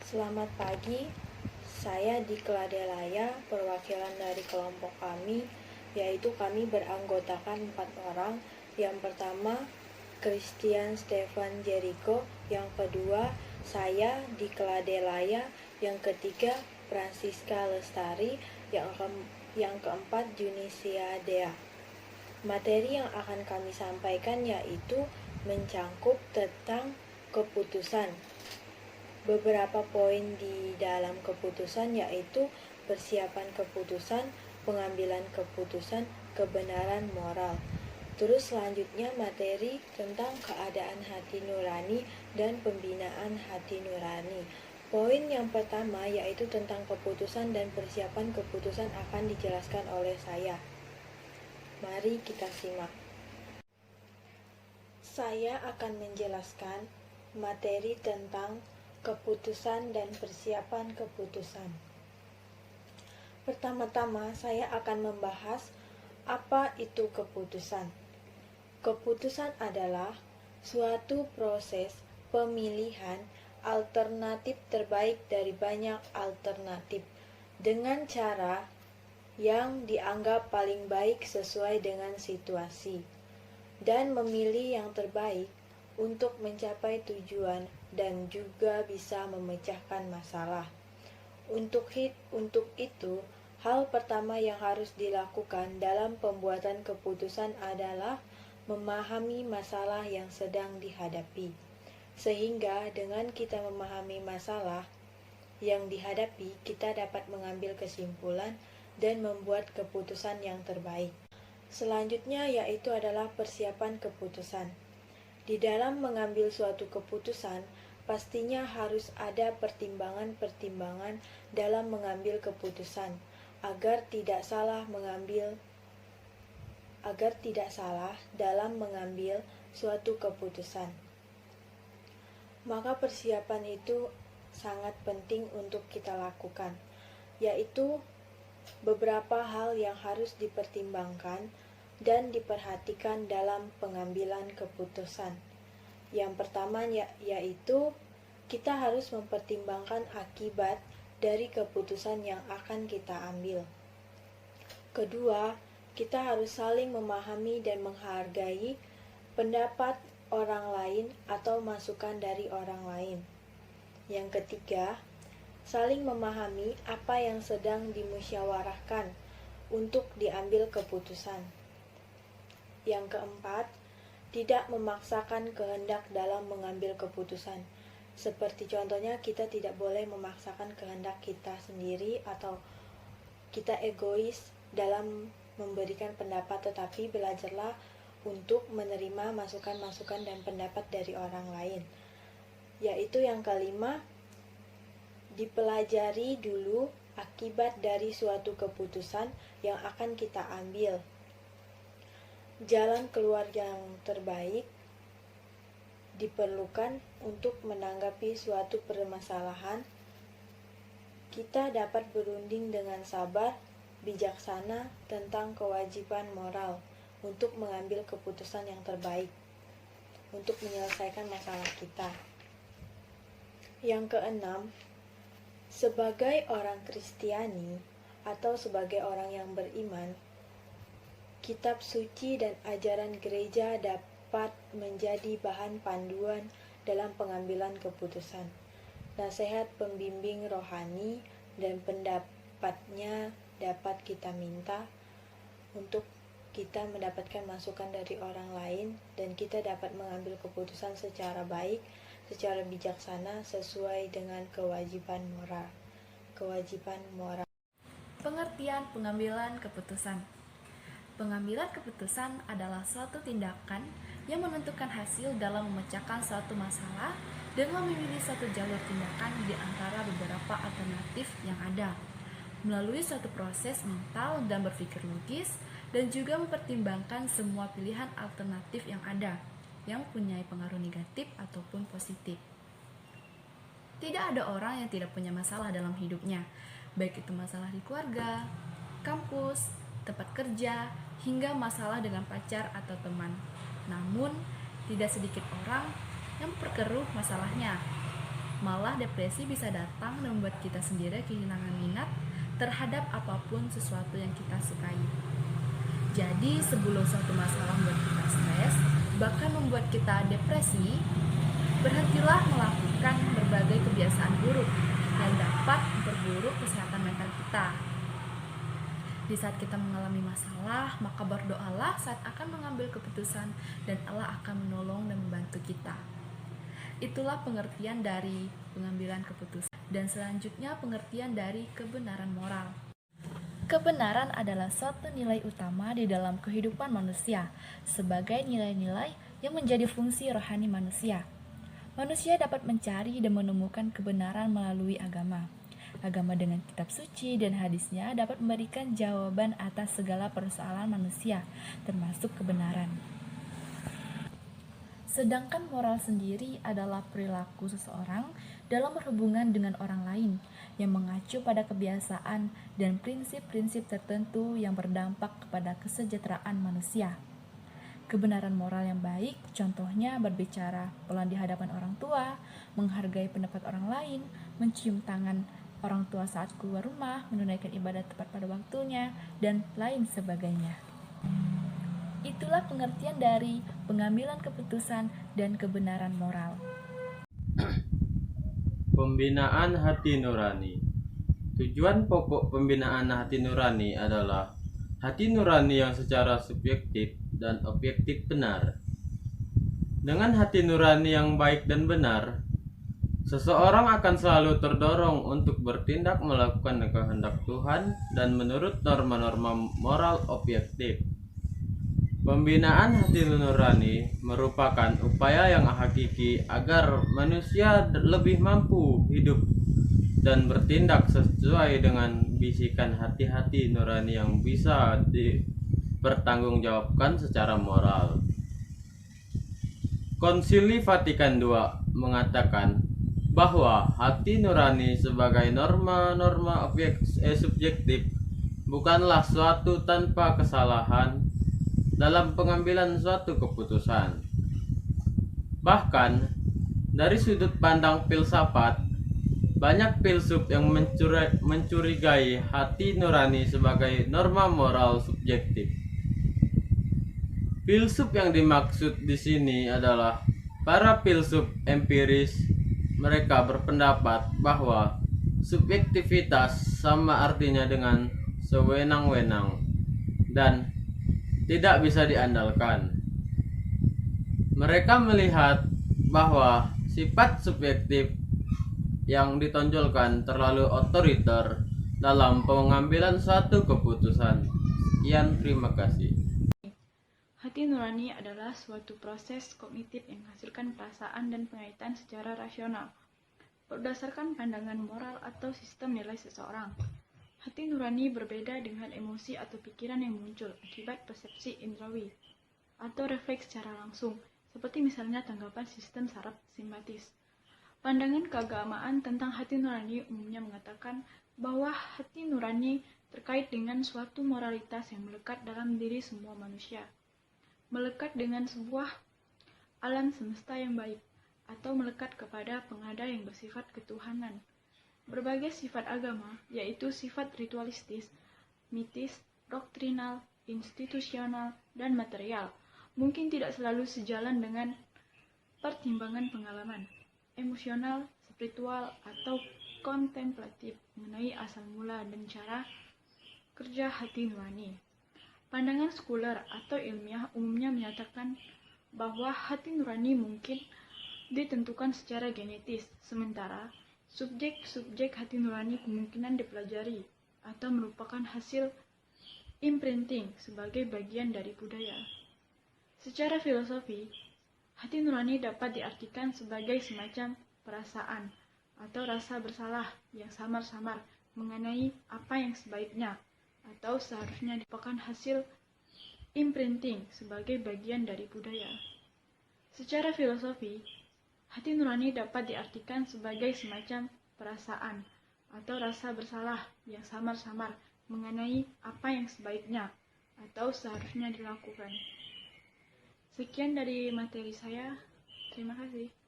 Selamat pagi, saya di Keladelaya, perwakilan dari kelompok kami, yaitu kami beranggotakan 4 orang. Yang pertama, Christian Stefan Jericho. Yang kedua, saya di Keladelaya. Yang ketiga, Francisca Lestari. Yang keempat, Junisia Dea. Materi yang akan kami sampaikan yaitu mencangkup tentang keputusan. Beberapa poin di dalam keputusan yaitu persiapan keputusan, pengambilan keputusan, kebenaran moral. Terus selanjutnya materi tentang keadaan hati nurani dan pembinaan hati nurani. Poin yang pertama yaitu tentang keputusan dan persiapan keputusan akan dijelaskan oleh saya. Mari kita simak. Saya akan menjelaskan materi tentang keputusan dan persiapan keputusan. Pertama-tama, saya akan membahas apa itu keputusan. Keputusan adalah suatu proses pemilihan alternatif terbaik dari banyak alternatif dengan cara yang dianggap paling baik sesuai dengan situasi dan memilih yang terbaik untuk mencapai tujuan dan juga bisa memecahkan masalah. Untuk itu, hal pertama yang harus dilakukan dalam pembuatan keputusan adalah memahami masalah yang sedang dihadapi. Sehingga dengan kita memahami masalah yang dihadapi, kita dapat mengambil kesimpulan dan membuat keputusan yang terbaik. Selanjutnya yaitu adalah persiapan keputusan. Di dalam mengambil suatu keputusan, pastinya harus ada pertimbangan-pertimbangan dalam mengambil keputusan agar tidak salah dalam mengambil suatu keputusan. Maka persiapan itu sangat penting untuk kita lakukan, yaitu beberapa hal yang harus dipertimbangkan dan diperhatikan dalam pengambilan keputusan. Yang pertama yaitu kita harus mempertimbangkan akibat dari keputusan yang akan kita ambil. Kedua, kita harus saling memahami dan menghargai pendapat orang lain atau masukan dari orang lain. Yang ketiga, saling memahami apa yang sedang dimusyawarahkan untuk diambil keputusan. Yang keempat, tidak memaksakan kehendak dalam mengambil keputusan. Seperti contohnya, kita tidak boleh memaksakan kehendak kita sendiri atau kita egois dalam memberikan pendapat, tetapi belajarlah untuk menerima masukan-masukan dan pendapat dari orang lain. Yaitu yang kelima, dipelajari dulu akibat dari suatu keputusan yang akan kita ambil. Jalan keluar yang terbaik diperlukan untuk menanggapi suatu permasalahan. Kita dapat berunding dengan sabar, bijaksana tentang kewajiban moral untuk mengambil keputusan yang terbaik untuk menyelesaikan masalah kita. Yang keenam, sebagai orang Kristiani atau sebagai orang yang beriman, kitab suci dan ajaran gereja dapat menjadi bahan panduan dalam pengambilan keputusan. Nasihat pembimbing rohani dan pendapatnya dapat kita minta untuk kita mendapatkan masukan dari orang lain dan kita dapat mengambil keputusan secara baik, secara bijaksana sesuai dengan kewajiban moral. Pengertian pengambilan keputusan. Pengambilan keputusan adalah suatu tindakan yang menentukan hasil dalam memecahkan suatu masalah dengan memilih suatu jalur tindakan di antara beberapa alternatif yang ada, melalui suatu proses mental dan berpikir logis, dan juga mempertimbangkan semua pilihan alternatif yang ada, yang punya pengaruh negatif ataupun positif. Tidak ada orang yang tidak punya masalah dalam hidupnya, baik itu masalah di keluarga, kampus, tempat kerja, hingga masalah dengan pacar atau teman. Namun, tidak sedikit orang yang memperkeruh masalahnya. Malah depresi bisa datang dan membuat kita sendiri kehilangan minat terhadap apapun sesuatu yang kita sukai. Jadi sebelum suatu masalah membuat kita stres, bahkan membuat kita depresi, berhentilah melakukan berbagai kebiasaan buruk yang dapat memperburuk kesehatan mental kita. Di saat kita mengalami masalah, maka berdoalah saat akan mengambil keputusan dan Allah akan menolong dan membantu kita. Itulah pengertian dari pengambilan keputusan. Dan selanjutnya pengertian dari kebenaran moral. Kebenaran adalah suatu nilai utama di dalam kehidupan manusia, sebagai nilai-nilai yang menjadi fungsi rohani manusia. Manusia dapat mencari dan menemukan kebenaran melalui agama. Agama dengan kitab suci dan hadisnya dapat memberikan jawaban atas segala persoalan manusia, termasuk kebenaran. Sedangkan moral sendiri adalah perilaku seseorang dalam berhubungan dengan orang lain yang mengacu pada kebiasaan dan prinsip-prinsip tertentu yang berdampak kepada kesejahteraan manusia. Kebenaran moral yang baik, contohnya berbicara pelan di hadapan orang tua, menghargai pendapat orang lain, mencium tangan orang tua saat keluar rumah, menunaikan ibadah tepat pada waktunya, dan lain sebagainya. Itulah pengertian dari pengambilan keputusan dan kebenaran moral. Pembinaan hati nurani. Tujuan pokok pembinaan hati nurani adalah hati nurani yang secara subjektif dan objektif benar. Dengan hati nurani yang baik dan benar, seseorang akan selalu terdorong untuk bertindak melakukan kehendak Tuhan dan menurut norma-norma moral objektif. Pembinaan hati nurani merupakan upaya yang hakiki agar manusia lebih mampu hidup dan bertindak sesuai dengan bisikan hati-hati nurani yang bisa dipertanggungjawabkan secara moral. Konsili Vatikan II mengatakan bahwa hati nurani sebagai norma-norma subjektif bukanlah suatu tanpa kesalahan dalam pengambilan suatu keputusan. Bahkan, dari sudut pandang filsafat, banyak filsuf yang mencurigai hati nurani sebagai norma moral subjektif. Filsuf yang dimaksud di sini adalah para filsuf empiris. Mereka berpendapat bahwa subjektivitas sama artinya dengan sewenang-wenang dan tidak bisa diandalkan. Mereka melihat bahwa sifat subjektif yang ditonjolkan terlalu otoriter dalam pengambilan suatu keputusan. Sekian, terima kasih. Hati nurani adalah suatu proses kognitif yang menghasilkan perasaan dan pengaitan secara rasional, berdasarkan pandangan moral atau sistem nilai seseorang. Hati nurani berbeda dengan emosi atau pikiran yang muncul akibat persepsi indrawi atau refleks secara langsung, seperti misalnya tanggapan sistem saraf simpatis. Pandangan keagamaan tentang hati nurani umumnya mengatakan bahwa hati nurani terkait dengan suatu moralitas yang melekat dalam diri semua manusia, melekat dengan sebuah alam semesta yang baik, atau melekat kepada pengada yang bersifat ketuhanan. Berbagai sifat agama, yaitu sifat ritualistis, mitis, doktrinal, institusional, dan material, mungkin tidak selalu sejalan dengan pertimbangan pengalaman, emosional, spiritual, atau kontemplatif mengenai asal mula dan cara kerja hati nurani. Pandangan sekuler atau ilmiah umumnya menyatakan bahwa hati nurani mungkin ditentukan secara genetis, sementara subjek-subjek hati nurani kemungkinan dipelajari atau merupakan hasil imprinting sebagai bagian dari budaya. Secara filosofi, hati nurani dapat diartikan sebagai semacam perasaan atau rasa bersalah yang samar-samar mengenai apa yang sebaiknya atau seharusnya merupakan hasil imprinting sebagai bagian dari budaya. Secara filosofi, hati nurani dapat diartikan sebagai semacam perasaan atau rasa bersalah yang samar-samar mengenai apa yang sebaiknya atau seharusnya dilakukan. Sekian dari materi saya. Terima kasih.